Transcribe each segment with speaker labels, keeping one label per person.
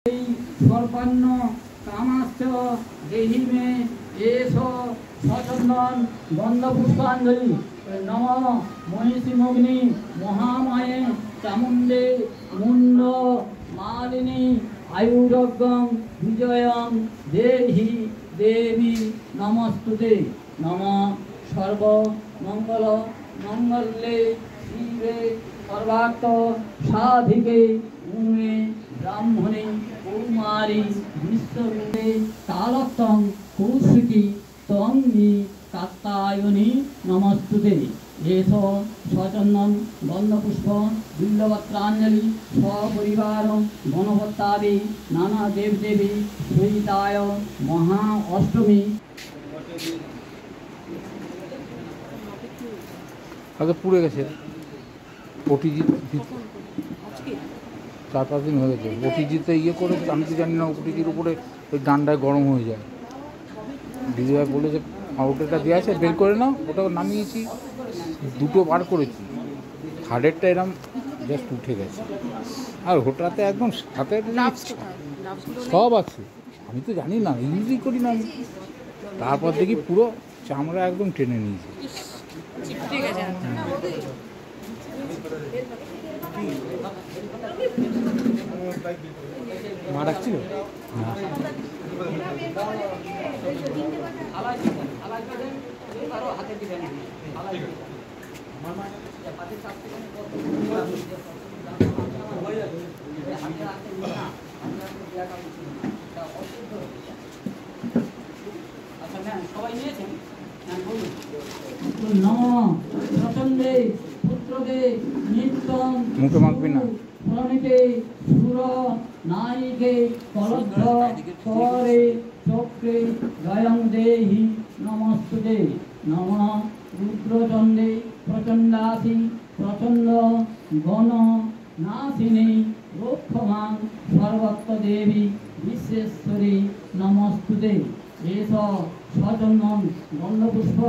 Speaker 1: सर्पन्न कामाश्च देहि मे एषो सचन्दन बन्धपुष्पाञ्जलि नम महिषीमग्नि महामाये चामुण्डे मुण्ड मालिनी आयुरग्रं विजयं देहि देवी नमस्तुते। नम सर्व मंगल मंगल्ये शिवे सर्वार्थ साधिके उमे ब्राह्मणे कौमारी विश्वरूपे कालत्तं कौशिकी त्वंगी कात्यायनी नमस्तुते। एषो सचन्दन बन्धपुष्प बिल्वपत्राञ्जलि सपरिवार गणपत्यादि नाना देवदेवी सहिताय महा अष्टमी।
Speaker 2: আগে পুড়ে গেছে ওটিজি 4-5 দিন হয়ে গেছে। ওটিজিতে করে আমি তো জানি না ওটিজির উপরে ওই ডান্ডায় গরম হয়ে যায়। দিদিভাই বলেছে আউটারটা দেওয়া আছে বের করে নাও, ওটা নামিয়েছি, দুটো বার করেছি, হাড়েরটা এরম জাস্ট উঠে গেছে আর ওটাতে একদম সাথে সব আছে। আমি তো জানি না, ইউজই করি না আমি। তারপর দেখি পুরো চামড়া একদম টেনে নিয়েছে। মা ডাকছিল
Speaker 1: সবাই নিয়েছেন। নম প্রচণ্ডে পুত্রকে নিত্যং
Speaker 2: মুখে মাখবি না।
Speaker 1: প্রণীতে সুর নায়িকে কলদ্ধ করে চক্রে জয়ং দেহি নমস্তুতে। নম রুদ্রচণ্ডে প্রচণ্ডাসি প্রচণ্ড গণ নাশিনী রক্ষমাং সর্বত্র দেবী বিশ্বেশ্বরী নমস্তুতে। एष सचन्दन बन्धपुष्प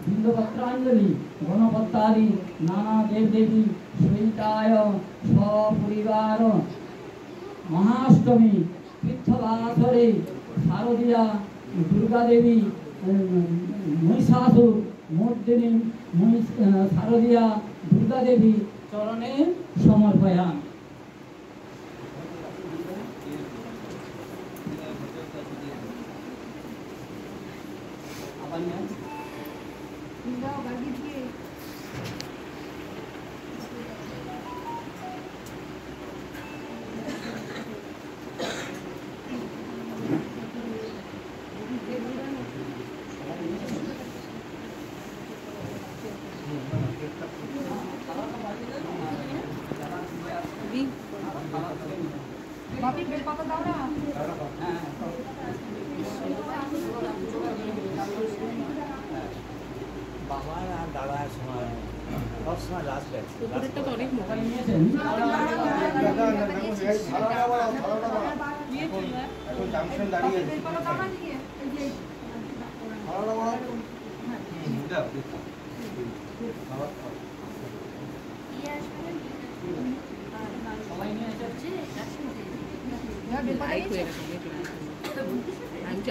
Speaker 1: बिल्वपत्राञ्जलि गणपत्यादि नाना देवदेवी सहिताय सपरिवार महाष्टमी तीर्थवासरे शारदीया दुर्गा देवी महिषासुर मर्दिनी शारदीया दुर्गा देवी चरणे समर्पयामि।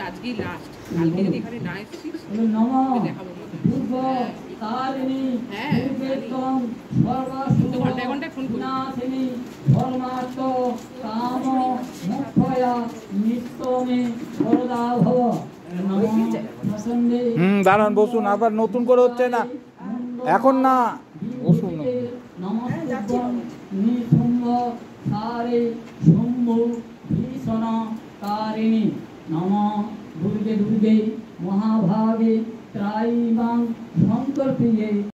Speaker 3: আজকেই লাস্ট, কালকে যদি এখানে না এসেছি দেখাবো। ঘন্টায় ঘন্টায় ফোন করি।
Speaker 2: দাঁড়ান, বসুন, আবার নতুন করে হচ্ছে না এখন, না বসুন।
Speaker 1: নম দুর্গে দুর্গে মহাভাগে ত্রায়ীমাং সংকল্পিয়ে।